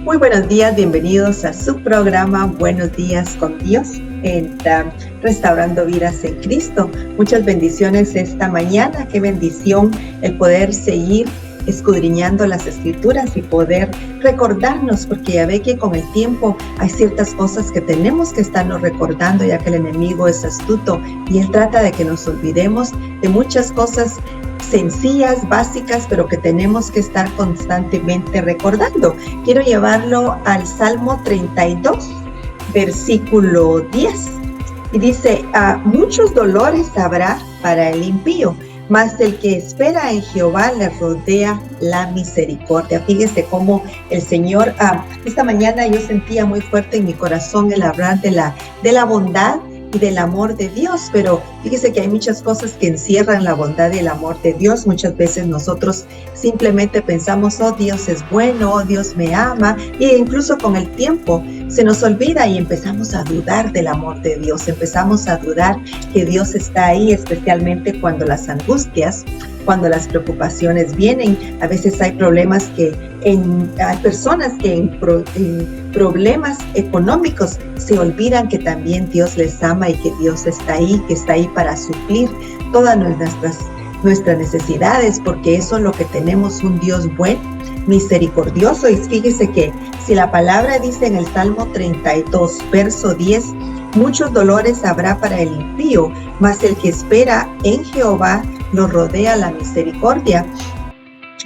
Muy buenos días, bienvenidos a su programa Buenos Días con Dios en Restaurando Vidas en Cristo. Muchas bendiciones esta mañana, qué bendición el poder seguir escudriñando las Escrituras y poder recordarnos, porque ya ve que con el tiempo hay ciertas cosas que tenemos que estarnos recordando, ya que el enemigo es astuto y él trata de que nos olvidemos de muchas cosas sencillas, básicas, pero que tenemos que estar constantemente recordando. Quiero llevarlo al Salmo 32, versículo 10. Y dice, muchos dolores habrá para el impío, mas el que espera en Jehová le rodea la misericordia. Fíjese cómo el Señor, esta mañana yo sentía muy fuerte en mi corazón el hablar de la bondad y del amor de Dios, pero fíjese que hay muchas cosas que encierran la bondad y el amor de Dios. Muchas veces nosotros simplemente pensamos, oh, Dios es bueno, oh, Dios me ama, e incluso con el tiempo se nos olvida y empezamos a dudar del amor de Dios, empezamos a dudar que Dios está ahí, especialmente cuando las angustias, cuando las preocupaciones vienen. A veces hay problemas hay personas que en problemas económicos se olvidan que también Dios les ama y que Dios está ahí, que está ahí para suplir todas nuestras necesidades, porque eso es lo que tenemos, un Dios bueno, misericordioso. Y fíjese que si la palabra dice en el Salmo 32, verso 10, muchos dolores habrá para el impío, mas el que espera en Jehová lo rodea la misericordia.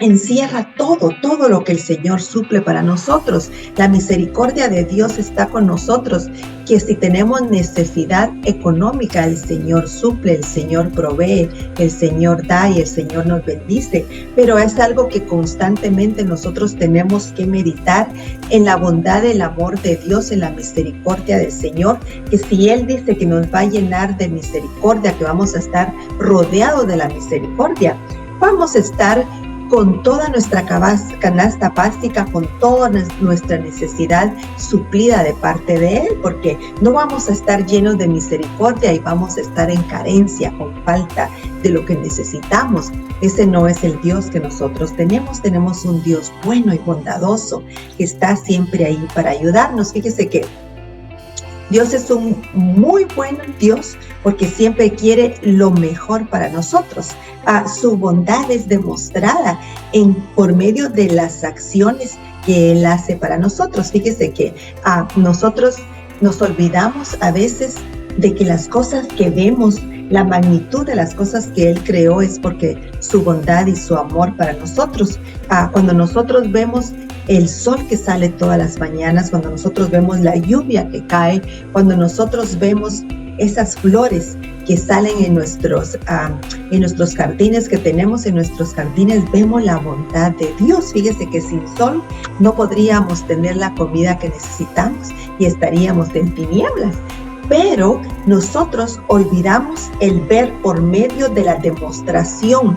Encierra todo lo que el Señor suple para nosotros. La misericordia de Dios está con nosotros, que si tenemos necesidad económica, el Señor suple, el Señor provee, el Señor da y el Señor nos bendice. Pero es algo que constantemente nosotros tenemos que meditar en la bondad, el amor de Dios, en la misericordia del Señor, que si Él dice que nos va a llenar de misericordia, que vamos a estar rodeados de la misericordia, vamos a estar con toda nuestra canasta básica, con toda nuestra necesidad suplida de parte de Él, porque no vamos a estar llenos de misericordia y vamos a estar en carencia, con falta de lo que necesitamos. Ese no es el Dios que nosotros tenemos. Tenemos un Dios bueno y bondadoso que está siempre ahí para ayudarnos. Fíjese que Dios es un muy buen Dios porque siempre quiere lo mejor para nosotros. Su bondad es demostrada por medio de las acciones que Él hace para nosotros. Fíjese que nosotros nos olvidamos a veces de que las cosas que vemos, la magnitud de las cosas que Él creó es porque su bondad y su amor para nosotros. Cuando nosotros vemos el sol que sale todas las mañanas, cuando nosotros vemos la lluvia que cae, cuando nosotros vemos esas flores que salen en nuestros jardines, que tenemos en nuestros jardines, vemos la bondad de Dios. Fíjese que sin sol no podríamos tener la comida que necesitamos y estaríamos en tinieblas. Pero nosotros olvidamos el ver por medio de la demostración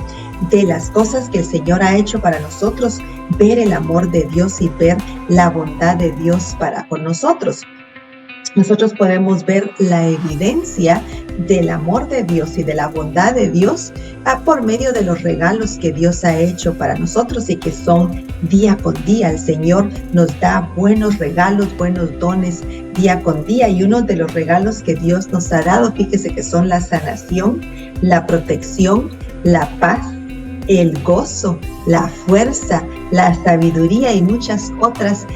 de las cosas que el Señor ha hecho para nosotros, ver el amor de Dios y ver la bondad de Dios para con nosotros. Nosotros podemos ver la evidencia del amor de Dios y de la bondad de Dios por medio de los regalos que Dios ha hecho para nosotros y que son día con día. El Señor nos da buenos regalos, buenos dones día con día, y uno de los regalos que Dios nos ha dado, fíjese que son la sanación, la protección, la paz, el gozo, la fuerza, la sabiduría y muchas otras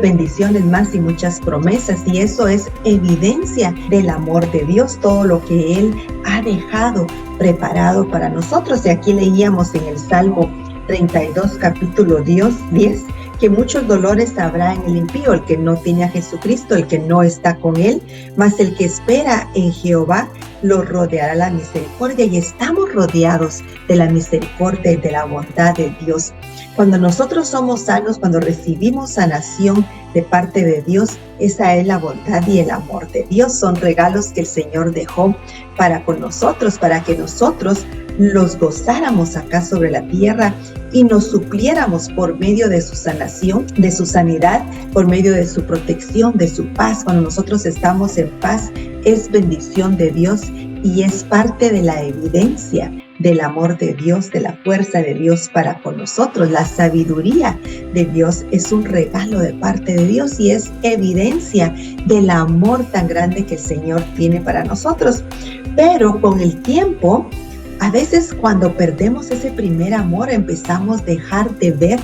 bendiciones más y muchas promesas. Y eso es evidencia del amor de Dios, todo lo que Él ha dejado preparado para nosotros. Y aquí leíamos en el Salmo 32, capítulo 10, que muchos dolores habrá en el impío, el que no tiene a Jesucristo, el que no está con Él, mas el que espera en Jehová lo rodeará la misericordia. Y estamos rodeados de la misericordia y de la bondad de Dios. Cuando nosotros somos sanos, cuando recibimos sanación de parte de Dios, esa es la bondad y el amor de Dios. Son regalos que el Señor dejó para con nosotros, para que nosotros los gozáramos acá sobre la tierra y nos supliéramos por medio de su sanación, de su sanidad, por medio de su protección, de su paz. Cuando nosotros estamos en paz, es bendición de Dios y es parte de la evidencia del amor de Dios, de la fuerza de Dios para con nosotros. La sabiduría de Dios es un regalo de parte de Dios y es evidencia del amor tan grande que el Señor tiene para nosotros. Pero con el tiempo, a veces cuando perdemos ese primer amor, empezamos a dejar de ver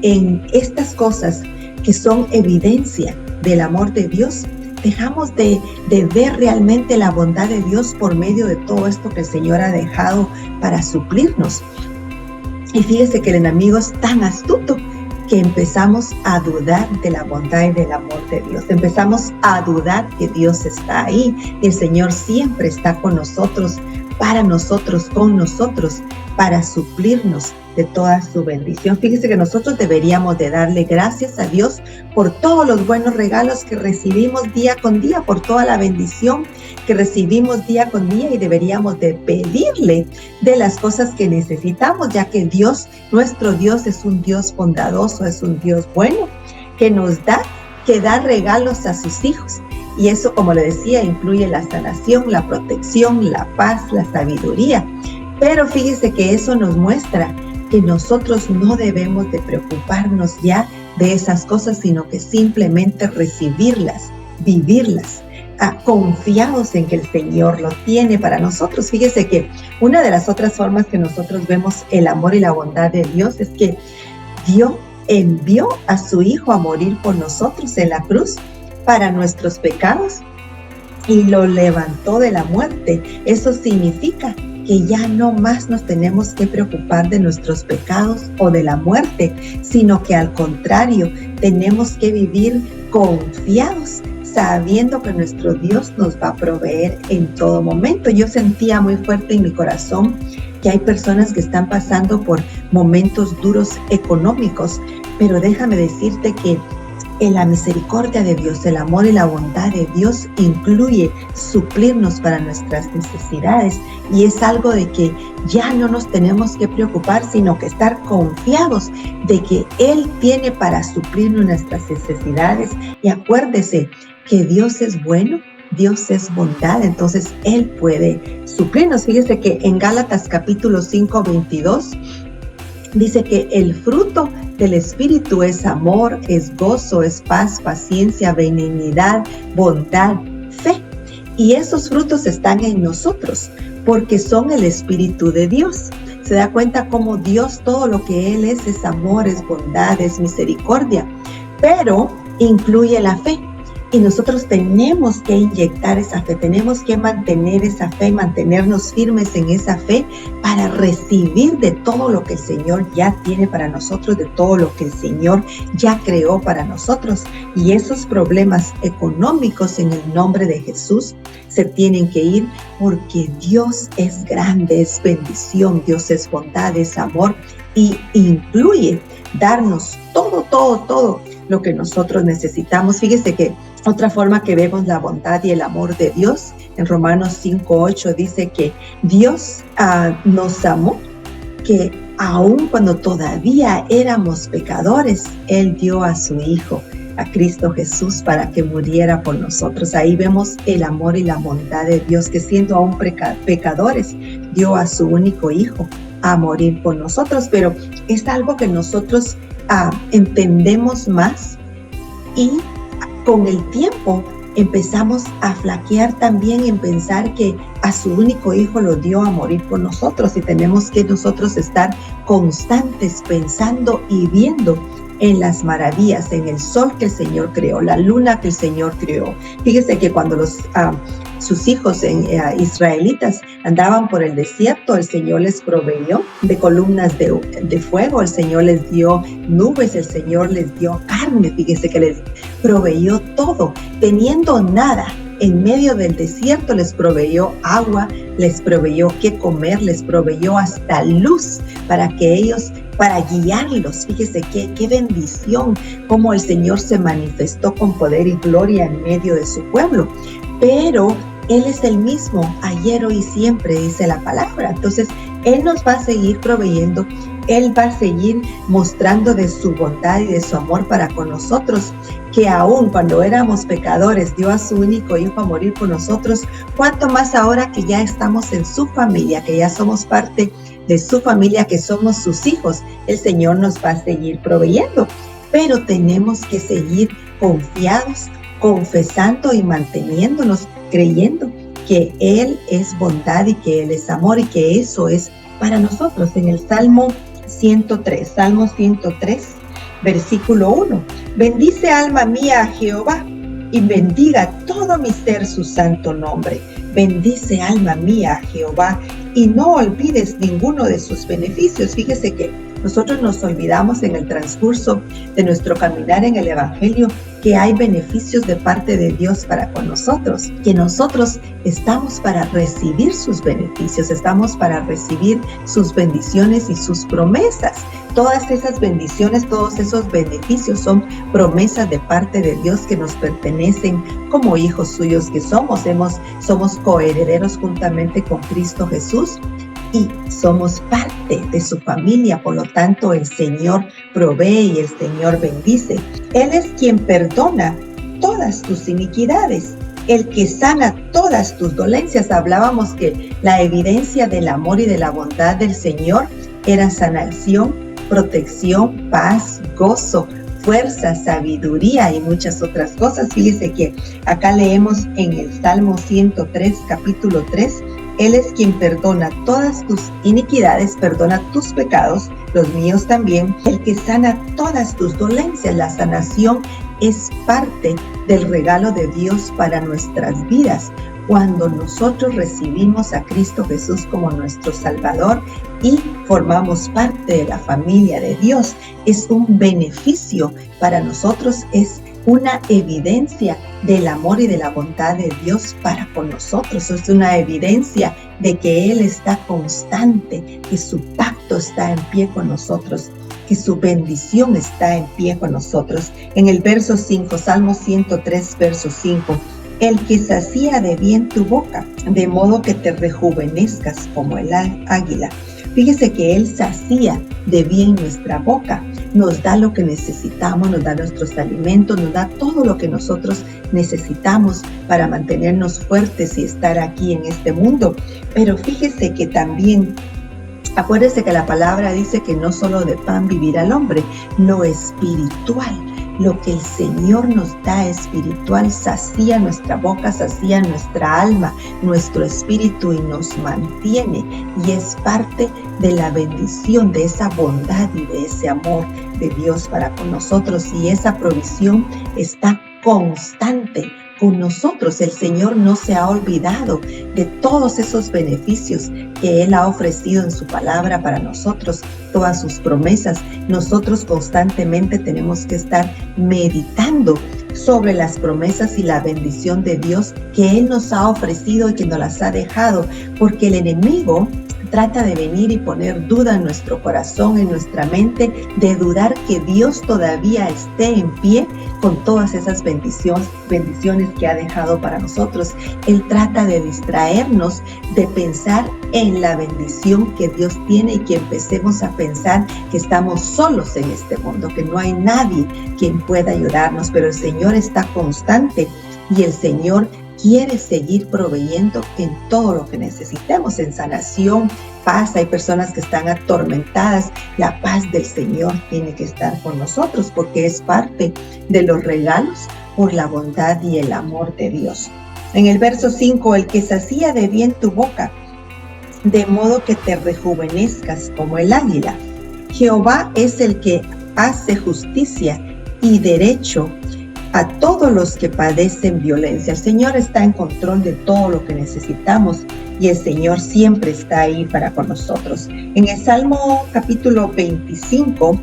en estas cosas que son evidencia del amor de Dios. Dejamos de ver realmente la bondad de Dios por medio de todo esto que el Señor ha dejado para suplirnos. Y fíjese que el enemigo es tan astuto que empezamos a dudar de la bondad y del amor de Dios. Empezamos a dudar que Dios está ahí. Y el Señor siempre está con nosotros, para nosotros, con nosotros, para suplirnos de toda su bendición. Fíjese que nosotros deberíamos de darle gracias a Dios por todos los buenos regalos que recibimos día con día, por toda la bendición que recibimos día con día, y deberíamos de pedirle de las cosas que necesitamos, ya que Dios, nuestro Dios, es un Dios bondadoso, es un Dios bueno, que nos da, que da regalos a sus hijos. Y eso, como le decía, incluye la sanación, la protección, la paz, la sabiduría. Pero fíjese que eso nos muestra que nosotros no debemos de preocuparnos ya de esas cosas, sino que simplemente recibirlas, vivirlas, confiados en que el Señor lo tiene para nosotros. Fíjese que una de las otras formas que nosotros vemos el amor y la bondad de Dios es que Dios envió a su Hijo a morir por nosotros en la cruz para nuestros pecados y lo levantó de la muerte. Eso significa que ya no más nos tenemos que preocupar de nuestros pecados o de la muerte, sino que al contrario, tenemos que vivir confiados, sabiendo que nuestro Dios nos va a proveer en todo momento. Yo sentía muy fuerte en mi corazón que hay personas que están pasando por momentos duros económicos, pero déjame decirte que en la misericordia de Dios, el amor y la bondad de Dios incluye suplirnos para nuestras necesidades, y es algo de que ya no nos tenemos que preocupar, sino que estar confiados de que Él tiene para suplir nuestras necesidades. Y acuérdese que Dios es bueno, Dios es bondad, entonces Él puede suplirnos. Fíjese que en Gálatas capítulo 5, 22 dice que el fruto del Espíritu es amor, es gozo, es paz, paciencia, benignidad, bondad, fe. Y esos frutos están en nosotros porque son el Espíritu de Dios. Se da cuenta cómo Dios, todo lo que Él es amor, es bondad, es misericordia, pero incluye la fe. Y nosotros tenemos que inyectar esa fe, tenemos que mantener esa fe, mantenernos firmes en esa fe para recibir de todo lo que el Señor ya tiene para nosotros, de todo lo que el Señor ya creó para nosotros. Y esos problemas económicos en el nombre de Jesús se tienen que ir, porque Dios es grande, es bendición, Dios es bondad, es amor, y incluye darnos todo lo que nosotros necesitamos. Fíjese que otra forma que vemos la bondad y el amor de Dios, en Romanos 5:8 dice que Dios nos amó, que aun cuando todavía éramos pecadores, Él dio a su Hijo, a Cristo Jesús, para que muriera por nosotros. Ahí vemos el amor y la bondad de Dios, que siendo aún pecadores, dio a su único Hijo a morir por nosotros. Pero es algo que nosotros entendemos más, y con el tiempo empezamos a flaquear también en pensar que a su único Hijo lo dio a morir por nosotros, y tenemos que nosotros estar constantes pensando y viendo en las maravillas, en el sol que el Señor creó, la luna que el Señor creó. Fíjese que cuando sus hijos israelitas andaban por el desierto, el Señor les proveyó de columnas de fuego, el Señor les dio nubes, el Señor les dio carne. Fíjese que les proveyó todo, teniendo nada. En medio del desierto les proveyó agua, les proveyó qué comer, les proveyó hasta luz para guiarlos. Fíjese qué bendición, cómo el Señor se manifestó con poder y gloria en medio de su pueblo. Pero Él es el mismo ayer, hoy y siempre, dice la palabra. Entonces Él nos va a seguir proveyendo Él va a seguir mostrando de su bondad y de su amor para con nosotros, que aún cuando éramos pecadores dio a su único hijo a morir por nosotros. Cuánto más ahora que ya estamos en su familia, que ya somos parte de su familia, que somos sus hijos, el Señor nos va a seguir proveyendo. Pero tenemos que seguir confiados, confesando y manteniéndonos, creyendo que Él es bondad y que Él es amor y que eso es para nosotros. En el Salmo 103, versículo 1. Bendice alma mía a Jehová y bendiga todo mi ser su santo nombre. Bendice alma mía a Jehová y no olvides ninguno de sus beneficios. Fíjese que nosotros nos olvidamos en el transcurso de nuestro caminar en el Evangelio que hay beneficios de parte de Dios para con nosotros, que nosotros estamos para recibir sus beneficios, estamos para recibir sus bendiciones y sus promesas. Todas esas bendiciones, todos esos beneficios son promesas de parte de Dios que nos pertenecen como hijos suyos que somos. Somos coherederos juntamente con Cristo Jesús y somos parte de su familia. Por lo tanto, el Señor provee y el Señor bendice. Él es quien perdona todas tus iniquidades, el que sana todas tus dolencias. Hablábamos que la evidencia del amor y de la bondad del Señor era sanación, protección, paz, gozo, fuerza, sabiduría y muchas otras cosas. Fíjese que acá leemos en el Salmo 103, capítulo 3, Él es quien perdona todas tus iniquidades, perdona tus pecados, los míos también, el que sana todas tus dolencias. La sanación es parte del regalo de Dios para nuestras vidas. Cuando nosotros recibimos a Cristo Jesús como nuestro Salvador y formamos parte de la familia de Dios, es un beneficio para nosotros, es una evidencia del amor y de la bondad de Dios para con nosotros. Es una evidencia de que Él está constante, que su pacto está en pie con nosotros, que su bendición está en pie con nosotros. En el verso 5, Salmo 103, verso 5, el que sacía de bien tu boca, de modo que te rejuvenezcas como el águila. Fíjese que Él sacía de bien nuestra boca, nos da lo que necesitamos, nos da nuestros alimentos, nos da todo lo que nosotros necesitamos para mantenernos fuertes y estar aquí en este mundo. Pero fíjese que también, acuérdese que la palabra dice que no solo de pan vivirá el hombre, lo espiritual. Lo que el Señor nos da espiritual sacía nuestra boca, sacía nuestra alma, nuestro espíritu y nos mantiene. Y es parte de la bendición, de esa bondad y de ese amor de Dios para con nosotros. Y esa provisión está constante con nosotros. El Señor no se ha olvidado de todos esos beneficios que Él ha ofrecido en su palabra para nosotros, todas sus promesas. Nosotros constantemente tenemos que estar meditando sobre las promesas y la bendición de Dios que Él nos ha ofrecido y que nos las ha dejado, porque el enemigo trata de venir y poner duda en nuestro corazón, en nuestra mente, de dudar que Dios todavía esté en pie con todas esas bendiciones que ha dejado para nosotros. Él trata de distraernos de pensar en la bendición que Dios tiene y que empecemos a pensar que estamos solos en este mundo, que no hay nadie quien pueda ayudarnos, pero el Señor está constante y el Señor quiere seguir proveyendo en todo lo que necesitemos, en sanación, paz. Hay personas que están atormentadas. La paz del Señor tiene que estar con nosotros porque es parte de los regalos por la bondad y el amor de Dios. En el verso 5, el que sacía de bien tu boca, de modo que te rejuvenezcas como el águila. Jehová es el que hace justicia y derecho a todos los que padecen violencia. El Señor está en control de todo lo que necesitamos y el Señor siempre está ahí para con nosotros. En el Salmo capítulo 25,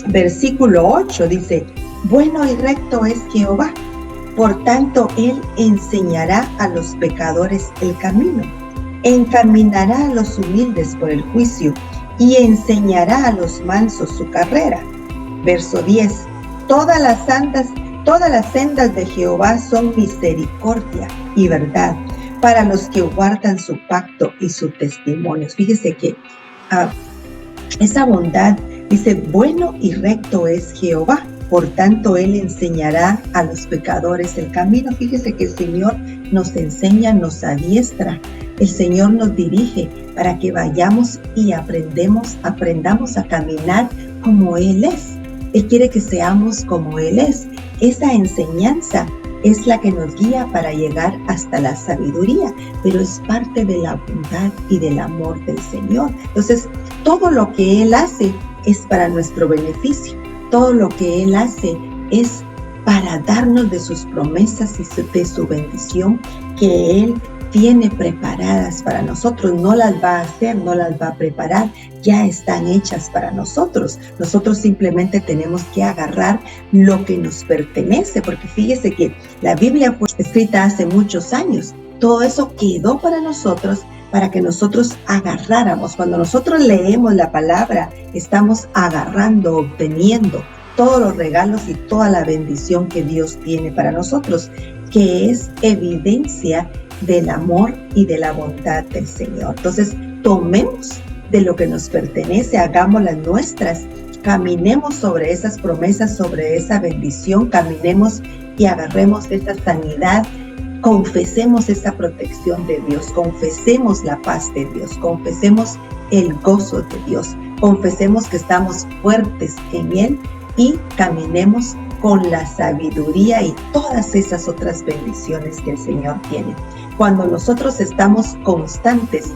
versículo 8 dice, bueno y recto es Jehová, por tanto Él enseñará a los pecadores el camino, encaminará a los humildes por el juicio y enseñará a los mansos su carrera. Verso 10, todas las sendas de Jehová son misericordia y verdad para los que guardan su pacto y su testimonio. Fíjese que Esa bondad, dice, bueno y recto es Jehová, por tanto Él enseñará a los pecadores el camino. Fíjese que el Señor nos enseña, nos adiestra, el Señor nos dirige para que vayamos y aprendamos a caminar como Él es. Él quiere que seamos como Él es. Esa enseñanza es la que nos guía para llegar hasta la sabiduría, pero es parte de la bondad y del amor del Señor. Entonces, todo lo que Él hace es para nuestro beneficio. Todo lo que Él hace es para darnos de sus promesas y de su bendición que Él tiene preparadas para nosotros. No las va a hacer, no las va a preparar, ya están hechas para nosotros. Nosotros simplemente tenemos que agarrar lo que nos pertenece, porque fíjese que la Biblia fue escrita hace muchos años. Todo eso quedó para nosotros, para que nosotros agarráramos. Cuando nosotros leemos la palabra, estamos agarrando, obteniendo todos los regalos y toda la bendición que Dios tiene para nosotros, que es evidencia del amor y de la bondad del Señor. Entonces, tomemos de lo que nos pertenece, hagámoslas nuestras, caminemos sobre esas promesas, sobre esa bendición, caminemos y agarremos esa sanidad, confesemos esa protección de Dios, confesemos la paz de Dios, confesemos el gozo de Dios, confesemos que estamos fuertes en Él y caminemos con la sabiduría y todas esas otras bendiciones que el Señor tiene. Cuando nosotros estamos constantes,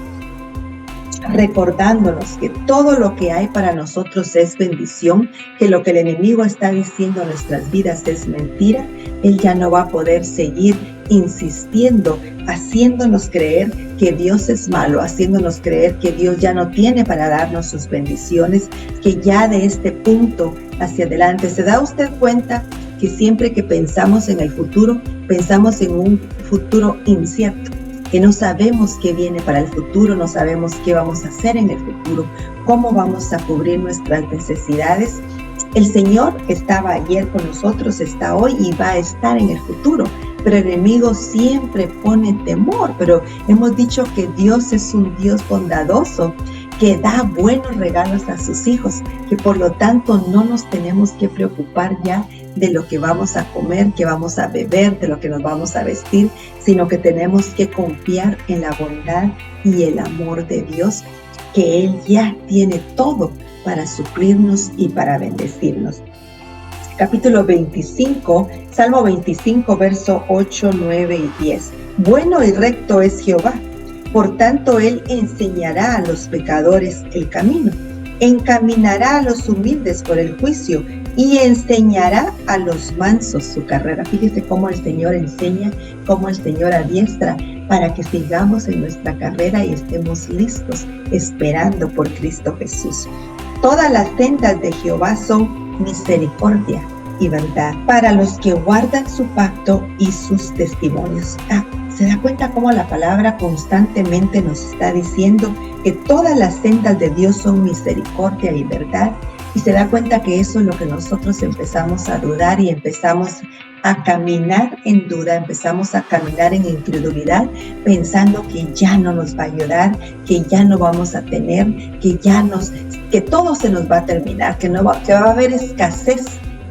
recordándonos que todo lo que hay para nosotros es bendición, que lo que el enemigo está diciendo en nuestras vidas es mentira, Él ya no va a poder seguir insistiendo, haciéndonos creer que Dios es malo, haciéndonos creer que Dios ya no tiene para darnos sus bendiciones, que ya de este punto hacia adelante. ¿Se da usted cuenta que siempre que pensamos en el futuro, pensamos en un futuro incierto? Que no sabemos qué viene para el futuro, no sabemos qué vamos a hacer en el futuro, cómo vamos a cubrir nuestras necesidades. El Señor estaba ayer con nosotros, está hoy y va a estar en el futuro, pero el enemigo siempre pone temor. Pero hemos dicho que Dios es un Dios bondadoso, que da buenos regalos a sus hijos, que por lo tanto no nos tenemos que preocupar ya de lo que vamos a comer, que vamos a beber, de lo que nos vamos a vestir, sino que tenemos que confiar en la bondad y el amor de Dios, que Él ya tiene todo para suplirnos y para bendecirnos. Capítulo 25, Salmo 25, verso 8, 9 y 10. Bueno y recto es Jehová, por tanto Él enseñará a los pecadores el camino, encaminará a los humildes por el juicio y enseñará a los mansos su carrera. Fíjese cómo el Señor enseña, cómo el Señor adiestra para que sigamos en nuestra carrera y estemos listos, esperando por Cristo Jesús. Todas las sendas de Jehová son misericordia y verdad para los que guardan su pacto y sus testimonios. ¿Se da cuenta cómo la palabra constantemente nos está diciendo que todas las sendas de Dios son misericordia y verdad? Y se da cuenta que eso es lo que nosotros empezamos a dudar y empezamos a caminar en duda, empezamos a caminar en incredulidad, pensando que ya no nos va a ayudar, que ya no vamos a tener, que todo se nos va a terminar, que va a haber escasez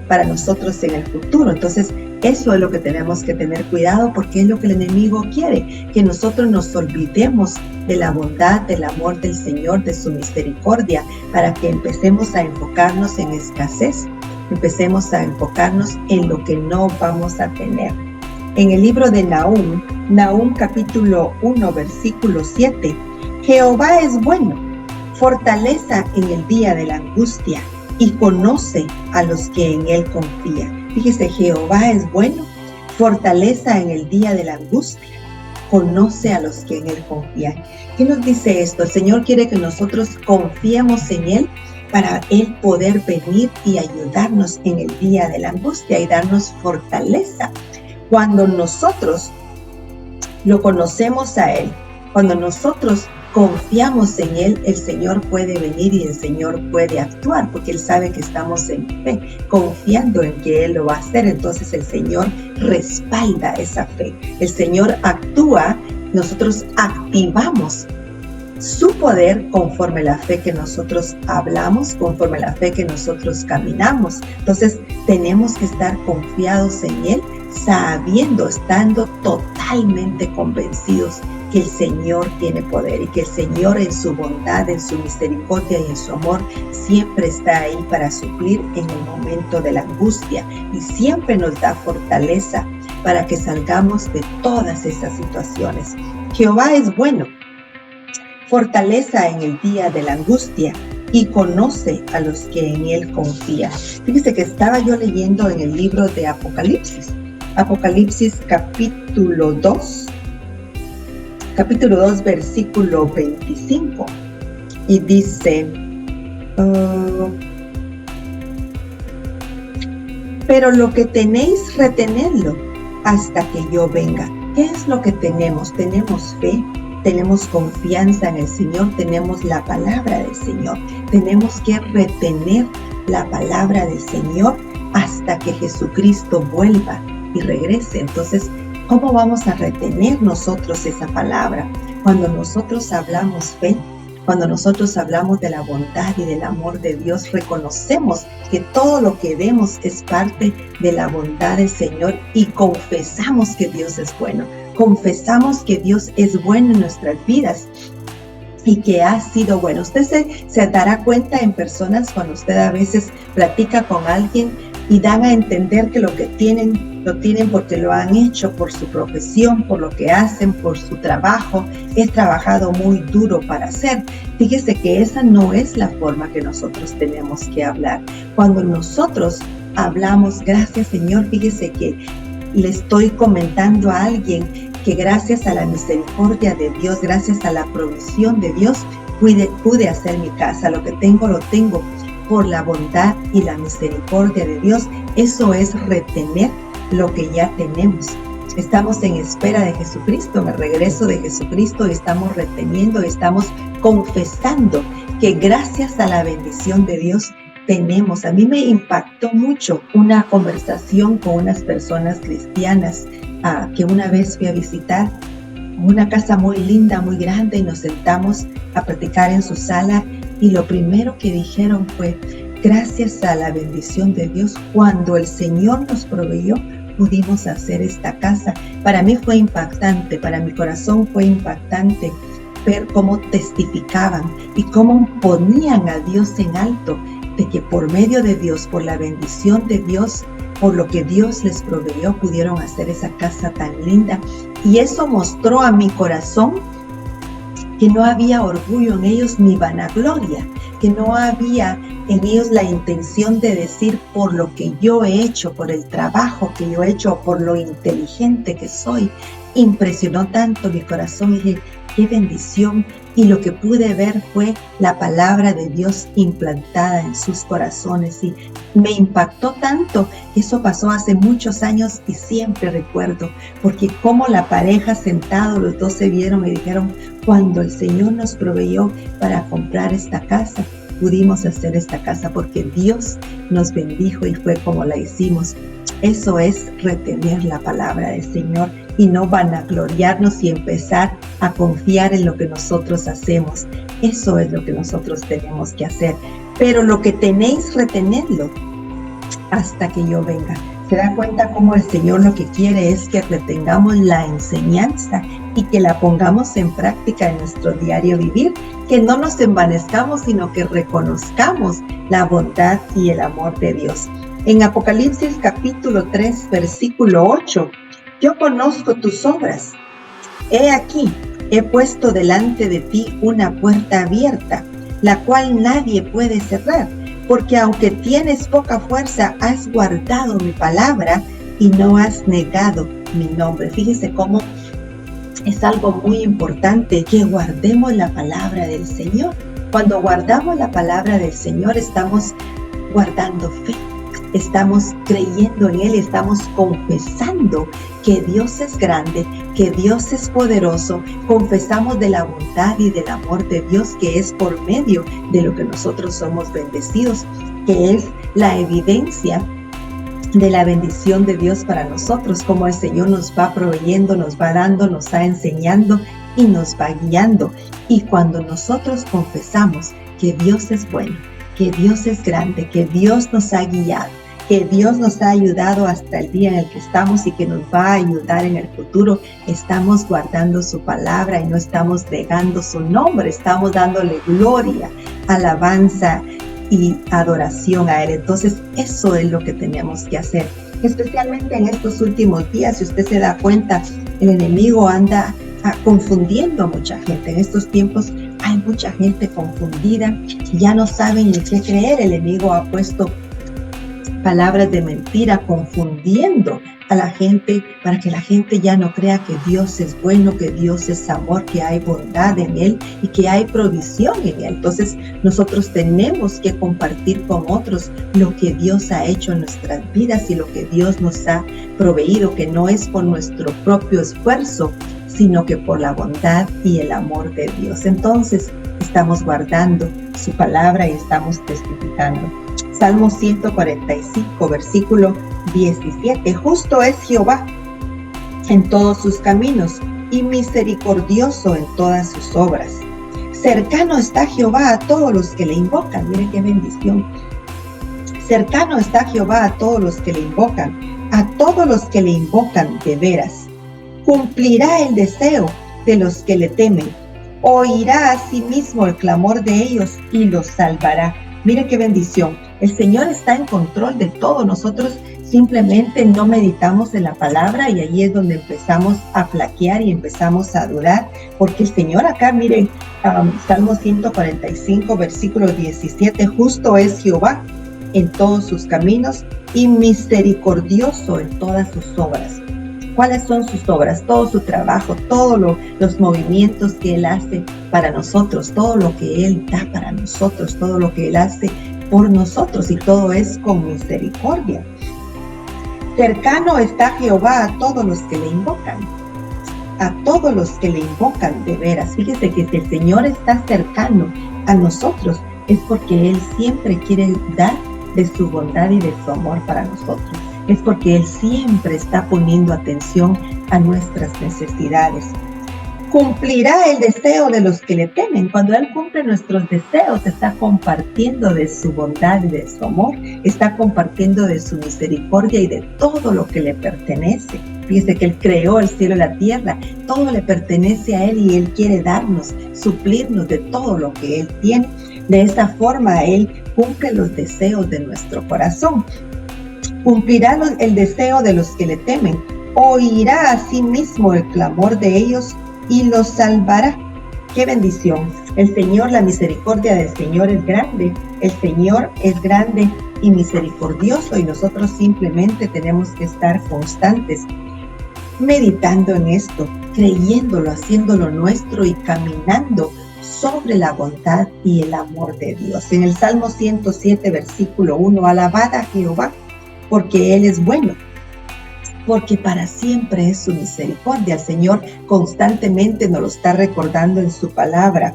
para nosotros en el futuro. Entonces, eso es lo que tenemos que tener cuidado, porque es lo que el enemigo quiere, que nosotros nos olvidemos de la bondad, del amor del Señor, de su misericordia, para que empecemos a enfocarnos en escasez, empecemos a enfocarnos en lo que no vamos a tener. En el libro de Nahum capítulo 1, versículo 7, Jehová es bueno, fortaleza en el día de la angustia, y conoce a los que en Él confían. Fíjese, Jehová es bueno, fortaleza en el día de la angustia, conoce a los que en Él confían. ¿Qué nos dice esto? El Señor quiere que nosotros confiemos en Él para Él poder venir y ayudarnos en el día de la angustia y darnos fortaleza. Cuando nosotros lo conocemos a Él, cuando nosotros confiamos en Él, el Señor puede venir y el Señor puede actuar, porque Él sabe que estamos en fe, confiando en que Él lo va a hacer. Entonces el Señor respalda esa fe. El Señor actúa, nosotros activamos su poder conforme la fe que nosotros hablamos, conforme la fe que nosotros caminamos. Entonces tenemos que estar confiados en Él, sabiendo, estando totalmente convencidos que el Señor tiene poder y que el Señor en su bondad, en su misericordia y en su amor siempre está ahí para suplir en el momento de la angustia y siempre nos da fortaleza para que salgamos de todas esas situaciones. Jehová es bueno, fortaleza en el día de la angustia y conoce a los que en Él confían. Fíjese que estaba yo leyendo en el libro de Apocalipsis capítulo 2, versículo 25, y dice, pero lo que tenéis, retenedlo hasta que yo venga. ¿Qué es lo que tenemos? Tenemos fe, tenemos confianza en el Señor, tenemos la palabra del Señor. Tenemos que retener la palabra del Señor hasta que Jesucristo vuelva y regrese. Entonces, ¿cómo vamos a retener nosotros esa palabra? Cuando nosotros hablamos fe, cuando nosotros hablamos de la bondad y del amor de Dios, reconocemos que todo lo que vemos es parte de la bondad del Señor y confesamos que Dios es bueno. Confesamos que Dios es bueno en nuestras vidas y que ha sido bueno. Usted se dará cuenta en personas cuando usted a veces platica con alguien y dan a entender que lo que tienen, lo tienen porque lo han hecho, por su profesión, por lo que hacen, por su trabajo. He trabajado muy duro para hacer. Fíjese que esa no es la forma que nosotros tenemos que hablar. Cuando nosotros hablamos, gracias Señor, fíjese que le estoy comentando a alguien que gracias a la misericordia de Dios, gracias a la provisión de Dios, pude hacer mi casa. Lo que tengo, lo tengo por la bondad y la misericordia de Dios. Eso es retener lo que ya tenemos. Estamos en espera de Jesucristo, en el regreso de Jesucristo, y estamos reteniendo, estamos confesando que gracias a la bendición de Dios tenemos. A mí me impactó mucho una conversación con unas personas cristianas que una vez fui a visitar, una casa muy linda, muy grande, y nos sentamos a platicar en su sala, y lo primero que dijeron fue: gracias a la bendición de Dios, cuando el Señor nos proveyó, pudimos hacer esta casa. Para mí fue impactante, para mi corazón fue impactante ver cómo testificaban y cómo ponían a Dios en alto, de que por medio de Dios, por la bendición de Dios, por lo que Dios les proveyó, pudieron hacer esa casa tan linda. Y eso mostró a mi corazón que no había orgullo en ellos ni vanagloria, que no había en ellos la intención de decir por lo que yo he hecho, por el trabajo que yo he hecho, por lo inteligente que soy. Impresionó tanto mi corazón y dije: qué bendición. Y lo que pude ver fue la palabra de Dios implantada en sus corazones, y me impactó tanto. Eso pasó hace muchos años y siempre recuerdo, porque como la pareja sentados, los dos se vieron y dijeron: cuando el Señor nos proveyó para comprar esta casa, pudimos hacer esta casa porque Dios nos bendijo y fue como la hicimos. Eso es retener la palabra del Señor y no vanagloriarnos y empezar a confiar en lo que nosotros hacemos. Eso es lo que nosotros tenemos que hacer. Pero lo que tenéis, retenedlo hasta que yo venga. ¿Se da cuenta cómo el Señor lo que quiere es que retengamos la enseñanza y que la pongamos en práctica en nuestro diario vivir? Que no nos envanezcamos, sino que reconozcamos la bondad y el amor de Dios. En Apocalipsis capítulo 3, versículo 8, yo conozco tus obras. He aquí, he puesto delante de ti una puerta abierta, la cual nadie puede cerrar, porque aunque tienes poca fuerza, has guardado mi palabra y no has negado mi nombre. Fíjese cómo es algo muy importante que guardemos la palabra del Señor. Cuando guardamos la palabra del Señor, estamos guardando fe. Estamos creyendo en Él, estamos confesando que Dios es grande, que Dios es poderoso. Confesamos de la bondad y del amor de Dios, que es por medio de lo que nosotros somos bendecidos, que es la evidencia de la bendición de Dios para nosotros, como el Señor nos va proveyendo, nos va dando, nos va enseñando y nos va guiando. Y cuando nosotros confesamos que Dios es bueno, que Dios es grande, que Dios nos ha guiado, que Dios nos ha ayudado hasta el día en el que estamos y que nos va a ayudar en el futuro, estamos guardando su palabra y no estamos negando su nombre, estamos dándole gloria, alabanza y adoración a Él. Entonces, eso es lo que tenemos que hacer. Especialmente en estos últimos días, si usted se da cuenta, el enemigo anda confundiendo a mucha gente. En estos tiempos hay mucha gente confundida, ya no saben ni qué creer. El enemigo ha puesto palabras de mentira confundiendo a la gente para que la gente ya no crea que Dios es bueno, que Dios es amor, que hay bondad en Él y que hay provisión en Él. Entonces nosotros tenemos que compartir con otros lo que Dios ha hecho en nuestras vidas y lo que Dios nos ha proveído, que no es por nuestro propio esfuerzo, sino que por la bondad y el amor de Dios. Entonces estamos guardando su palabra y estamos testificando. Salmo 145, versículo 17. Justo es Jehová en todos sus caminos y misericordioso en todas sus obras. Cercano está Jehová a todos los que le invocan. Miren qué bendición. Cercano está Jehová a todos los que le invocan, a todos los que le invocan de veras. Cumplirá el deseo de los que le temen. Oirá a sí mismo el clamor de ellos y los salvará. Mire qué bendición. El Señor está en control de todo. Nosotros simplemente no meditamos en la palabra y ahí es donde empezamos a flaquear y empezamos a dudar. Porque el Señor acá, miren, Salmo 145, versículo 17, justo es Jehová en todos sus caminos y misericordioso en todas sus obras. ¿Cuáles son sus obras? Todo su trabajo, todos los movimientos que Él hace para nosotros, todo lo que Él da para nosotros, todo lo que Él hace por nosotros, y todo es con misericordia. Cercano está Jehová a todos los que le invocan, a todos los que le invocan de veras. Fíjese que si el Señor está cercano a nosotros, es porque Él siempre quiere dar de su bondad y de su amor para nosotros. Es porque Él siempre está poniendo atención a nuestras necesidades. Cumplirá el deseo de los que le temen. Cuando Él cumple nuestros deseos, está compartiendo de su bondad y de su amor, está compartiendo de su misericordia y de todo lo que le pertenece. Fíjese que Él creó el cielo y la tierra, todo le pertenece a Él y Él quiere darnos, suplirnos de todo lo que Él tiene. De esta forma Él cumple los deseos de nuestro corazón. Cumplirá el deseo de los que le temen, oirá a sí mismo el clamor de ellos y los salvará. ¡Qué bendición! El Señor, la misericordia del Señor es grande, el Señor es grande y misericordioso, y nosotros simplemente tenemos que estar constantes meditando en esto, creyéndolo, haciéndolo nuestro y caminando sobre la bondad y el amor de Dios. En el Salmo 107, versículo 1, alabad a Jehová, porque Él es bueno, porque para siempre es su misericordia. El Señor constantemente nos lo está recordando en su palabra.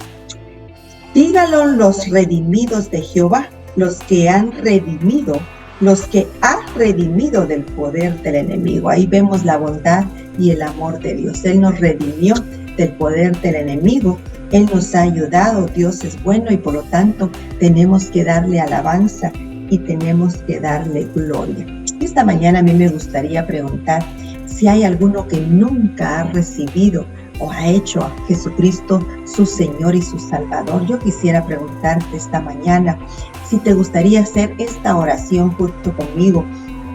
Díganlo los redimidos de Jehová, los que han redimido, los que ha redimido del poder del enemigo. Ahí vemos la bondad y el amor de Dios. Él nos redimió del poder del enemigo. Él nos ha ayudado. Dios es bueno y por lo tanto tenemos que darle alabanza y tenemos que darle gloria. Esta mañana a mí me gustaría preguntar si hay alguno que nunca ha recibido o ha hecho a Jesucristo su Señor y su Salvador. Yo quisiera preguntarte esta mañana si te gustaría hacer esta oración junto conmigo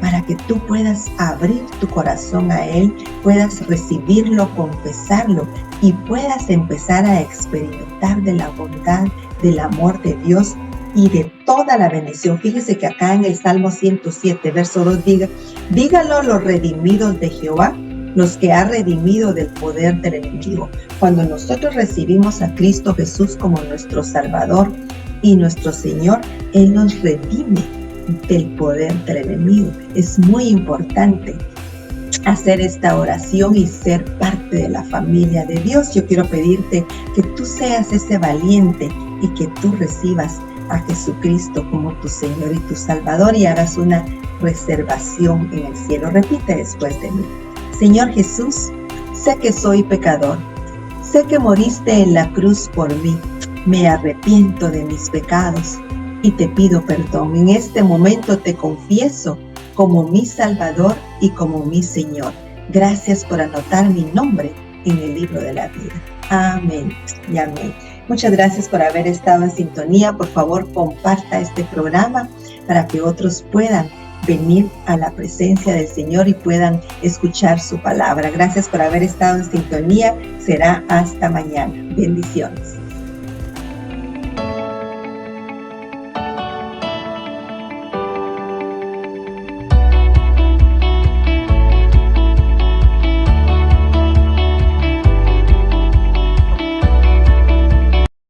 para que tú puedas abrir tu corazón a Él, puedas recibirlo, confesarlo y puedas empezar a experimentar de la bondad, del amor de Dios y de toda la bendición. Fíjese que acá en el Salmo 107, verso 2, díganlo los redimidos de Jehová, los que ha redimido del poder del enemigo. Cuando nosotros recibimos a Cristo Jesús como nuestro Salvador y nuestro Señor, Él nos redime del poder del enemigo. Es muy importante hacer esta oración y ser parte de la familia de Dios. Yo quiero pedirte que tú seas ese valiente y que tú recibas a Jesucristo como tu Señor y tu Salvador y hagas una reservación en el cielo. Repite después de mí. Señor Jesús, sé que soy pecador, sé que moriste en la cruz por mí. Me arrepiento de mis pecados y te pido perdón. En este momento te confieso como mi Salvador y como mi Señor. Gracias por anotar mi nombre en el libro de la vida. Amén y amén. Muchas gracias por haber estado en sintonía. Por favor, comparta este programa para que otros puedan venir a la presencia del Señor y puedan escuchar su palabra. Gracias por haber estado en sintonía. Será hasta mañana. Bendiciones.